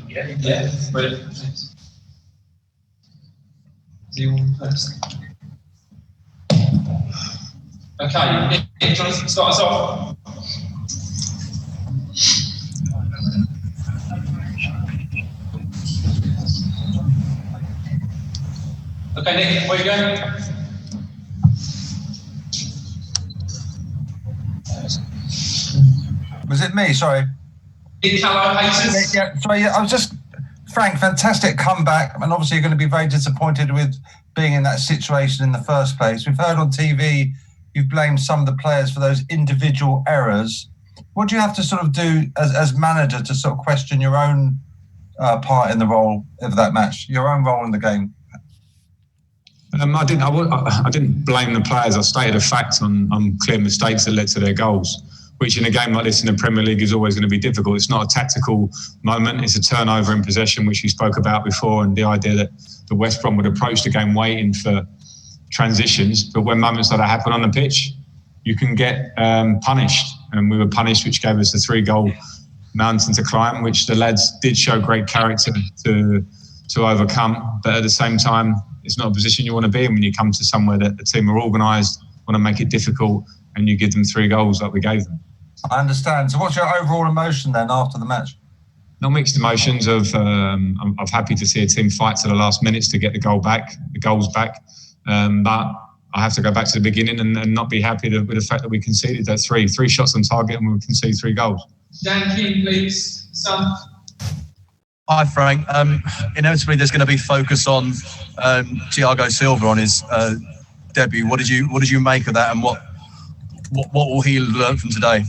Yeah, brilliant. Okay, Nick, Jonathan, start us off. Okay, Nick, where are you going? Was it me? Sorry. Hello, haters. Yeah, sorry. I was just, Frank, fantastic comeback. And obviously you're going to be very disappointed with being in that situation in the first place. We've heard on TV you've blamed some of the players for those individual errors. What do you have to sort of do as manager to sort of question your own part in the role of that match, your own role in the game? I didn't blame the players. I stated a fact on clear mistakes that led to their goals, which in a game like this in the Premier League is always going to be difficult. It's not a tactical moment. It's a turnover in possession, which we spoke about before, and the idea that the West Brom would approach the game waiting for transitions. But when moments like that happen on the pitch, you can get punished. And we were punished, which gave us a 3-goal mountain to climb, which the lads did show great character to overcome. But at the same time, it's not a position you want to be in when you come to somewhere that the team are organised, want to make it difficult, and you give them 3 goals like we gave them. I understand. So what's your overall emotion then after the match? Not mixed emotions of I'm happy to see a team fight to the last minutes to get the goals back. But I have to go back to the beginning and not be happy with the fact that we conceded that 3 shots on target and we conceded 3 goals. Dan King, please. Son. Hi, Frank. Inevitably, there's going to be focus on Thiago Silva on his debut. What did you make of that, and what will he learn from today?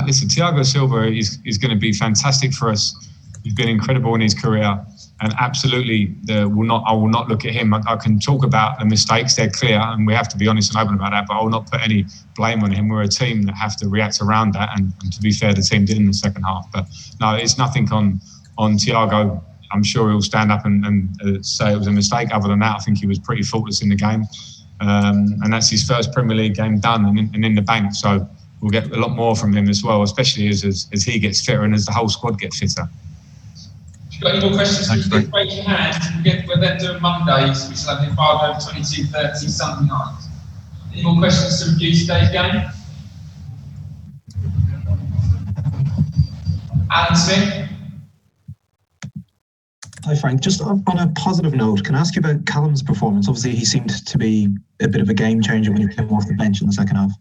Listen, Thiago Silva is going to be fantastic for us. He's been incredible in his career, and absolutely, I will not look at him. I can talk about the mistakes; they're clear, and we have to be honest and open about that. But I will not put any blame on him. We're a team that have to react around that, and to be fair, the team did in the second half. But no, it's nothing on Thiago. I'm sure he'll stand up and say it was a mistake. Other than that, I think he was pretty faultless in the game. And that's his first Premier League game done and in the bank. So we'll get a lot more from him as well, especially as he gets fitter and as the whole squad gets fitter. If you've got any more questions, please raise your hand. We're then doing Mondays, which will have been filed over 22:30 Sunday night. Any more questions to review today's game? Alan Smith. Hi Frank, just on a positive note, can I ask you about Callum's performance? Obviously he seemed to be a bit of a game changer when he came off the bench in the second half.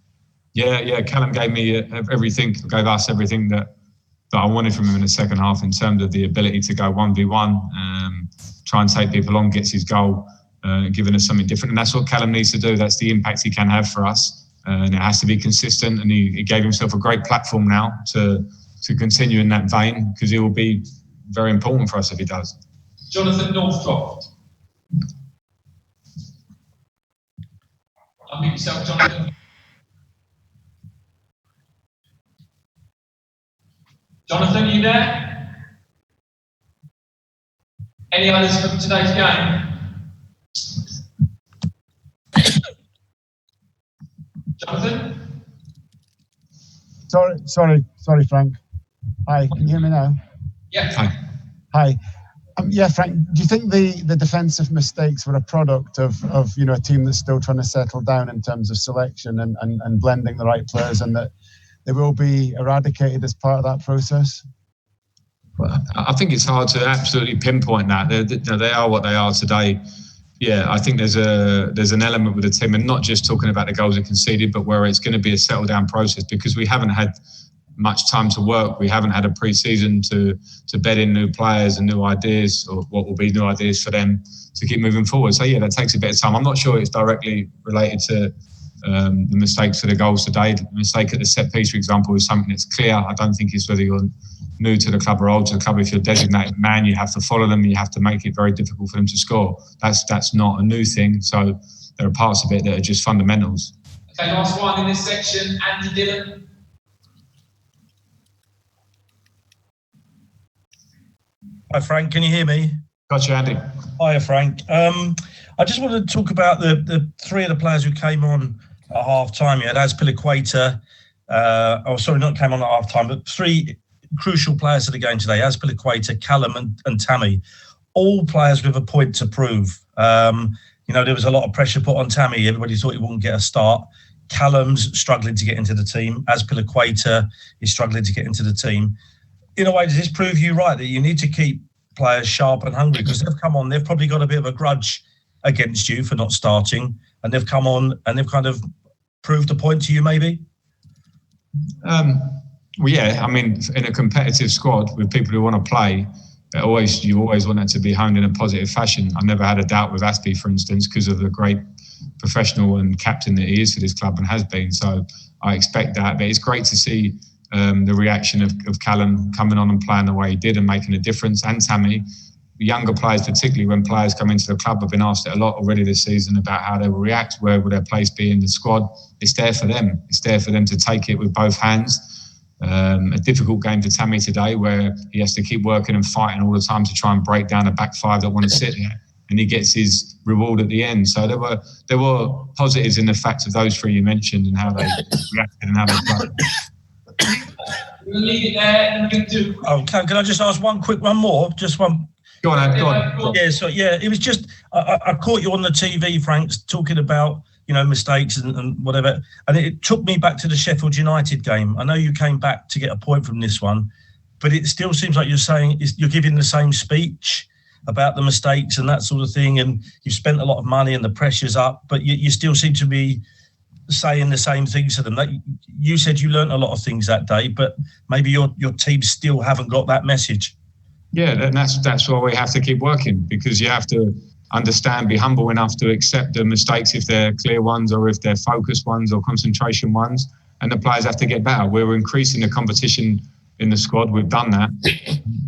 Yeah, Callum gave me gave us everything that I wanted from him in the second half in terms of the ability to go 1v1, try and take people on, gets his goal, giving us something different. And that's what Callum needs to do. That's the impact he can have for us. And it has to be consistent. And he gave himself a great platform now to continue in that vein, because he will be very important for us if he does. Jonathan Northcroft. Unmute yourself, Jonathan. Jonathan, are you there? Any others from today's game? Jonathan? Sorry, Frank. Hi, can you hear me now? Yeah. Hi. Yeah, Frank, do you think the defensive mistakes were a product of a team that's still trying to settle down in terms of selection and blending the right players, and that they will be eradicated as part of that process? Well, I think it's hard to absolutely pinpoint that. They are what they are today. Yeah, I think there's an element with the team, and not just talking about the goals they conceded, but where it's going to be a settle down process, because we haven't had much time to work. We haven't had a pre-season to bed in new players and new ideas, or what will be new ideas for them to keep moving forward. So yeah, that takes a bit of time. I'm not sure it's directly related to the mistakes for the goals today. The mistake at the set piece, for example, is something that's clear. I don't think it's whether you're new to the club or old to the club. If you're designated man, you have to follow them. You have to make it very difficult for them to score. That's not a new thing. So there are parts of it that are just fundamentals. Okay, last one in this section, Andy Dillon. Hi Frank, can you hear me? Gotcha, Andy. Hiya Frank. I just wanted to talk about the 3 of the players who came on at half time. You had Azpilicueta, not came on at half time, but 3 crucial players of the game today: Azpilicueta, Callum, and Tammy. All players with a point to prove. There was a lot of pressure put on Tammy. Everybody thought he wouldn't get a start. Callum's struggling to get into the team. Azpilicueta is struggling to get into the team. In a way, does this prove you right that you need to keep players sharp and hungry? Because they've come on, they've probably got a bit of a grudge against you for not starting, and they've come on and they've kind of proved a point to you, maybe? In a competitive squad with people who want to play, you always want that to be honed in a positive fashion. I never had a doubt with Aspie, for instance, because of the great professional and captain that he is for this club and has been. So I expect that. But it's great to see the reaction of Callum coming on and playing the way he did and making a difference, and Tammy. Younger players, particularly when players come into the club, have been asked it a lot already this season about how they will react, where will their place be in the squad. It's there for them. It's there for them to take it with both hands. A difficult game for Tammy today, where he has to keep working and fighting all the time to try and break down a back five that want to sit there, and he gets his reward at the end. So there were positives in the fact of those 3 you mentioned and how they reacted and how they played. We'll leave it there and we're going to do... Oh, can I just ask one more? Just one. Go on, go on. Yeah, it was just, I caught you on the TV, Frank, talking about, mistakes and whatever. And it took me back to the Sheffield United game. I know you came back to get a point from this one, but it still seems like you're giving the same speech about the mistakes and that sort of thing. And you've spent a lot of money and the pressure's up, but you still seem to be saying the same things to them. You said you learnt a lot of things that day, but maybe your team still haven't got that message. Yeah, and that's why we have to keep working, because you have to understand, be humble enough to accept the mistakes if they're clear ones or if they're focused ones or concentration ones, and the players have to get better. We're increasing the competition in the squad. We've done that.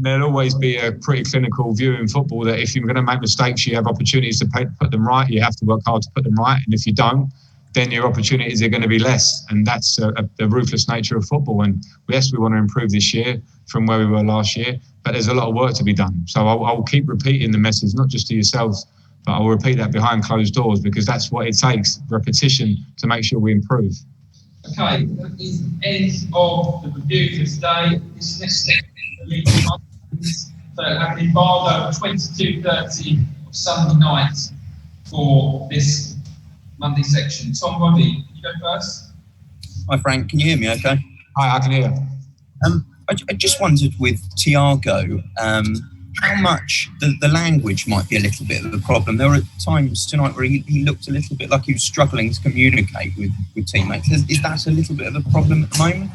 There'll always be a pretty clinical view in football that if you're going to make mistakes, you have opportunities to put them right. You have to work hard to put them right, and if you don't, then your opportunities are going to be less. And that's the ruthless nature of football. And yes, we want to improve this year from where we were last year, but there's a lot of work to be done. So I'll keep repeating the message, not just to yourselves, but I'll repeat that behind closed doors, because that's what it takes, repetition, to make sure we improve. Okay, that is the end of the review for today. Dismissed it. So happening Bardo 22:30 Sunday night for this Monday section. Tom Roddy, can you go first? Hi Frank, can you hear me okay? Hi, I can hear. I just wondered with Thiago, how much the language might be a little bit of a problem. There were times tonight where he looked a little bit like he was struggling to communicate with teammates. Is that a little bit of a problem at the moment?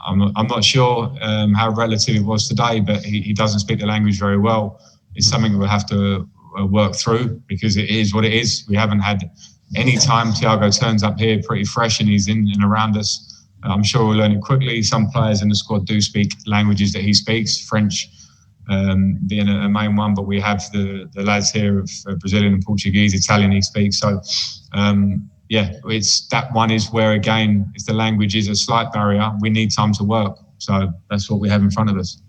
I'm not sure how relative it was today, but he doesn't speak the language very well. It's something we'll have to work through, because it is what it is. We haven't had any time. Thiago turns up here pretty fresh and he's in and around us. I'm sure we'll learn it quickly. Some players in the squad do speak languages that he speaks, French being a main one, but we have the lads here of Brazilian and Portuguese, Italian he speaks. So it's that one is where, again, if the language is a slight barrier, we need time to work. So that's what we have in front of us.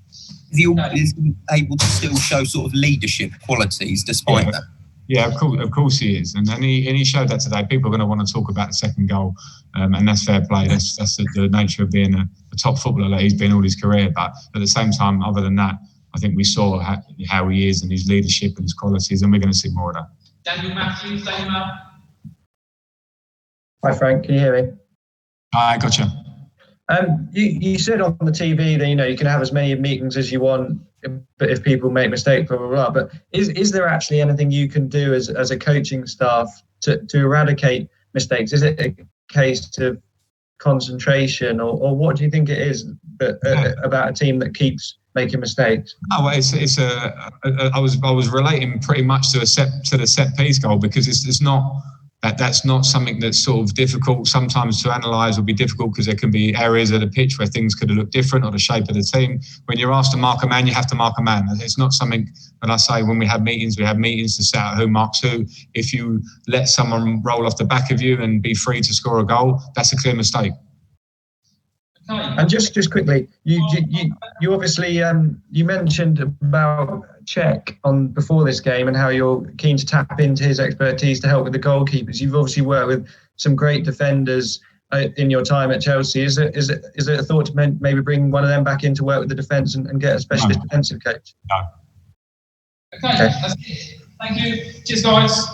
Is he able to still show sort of leadership qualities despite that? Yeah, of course he is, and he showed that today. People are going to want to talk about the second goal, and that's fair play. That's the nature of being a top footballer that he's been all his career. But at the same time, other than that, I think we saw how he is and his leadership and his qualities, and we're going to see more of that. Daniel Matthews, Daniel. Hi Frank, can you hear me? I gotcha. You said on the TV that you can have as many meetings as you want, but if people make mistakes, blah blah blah. But is there actually anything you can do as a coaching staff to eradicate mistakes? Is it a case of concentration, or what do you think it is about a team that keeps making mistakes? Oh, well, I was relating pretty much to the set piece goal, because it's not. That's not something that's sort of difficult sometimes to analyse or be difficult, because there can be areas of the pitch where things could have looked different, or the shape of the team. When you're asked to mark a man, you have to mark a man. It's not something that I say when we have meetings to set out who marks who. If you let someone roll off the back of you and be free to score a goal, that's a clear mistake. And just quickly, you obviously you mentioned about Czech before this game and how you're keen to tap into his expertise to help with the goalkeepers. You've obviously worked with some great defenders in your time at Chelsea. Is it a thought to maybe bring one of them back in to work with the defence and get a specialist defensive coach? No. Okay, that's it. Thank you. Cheers, guys.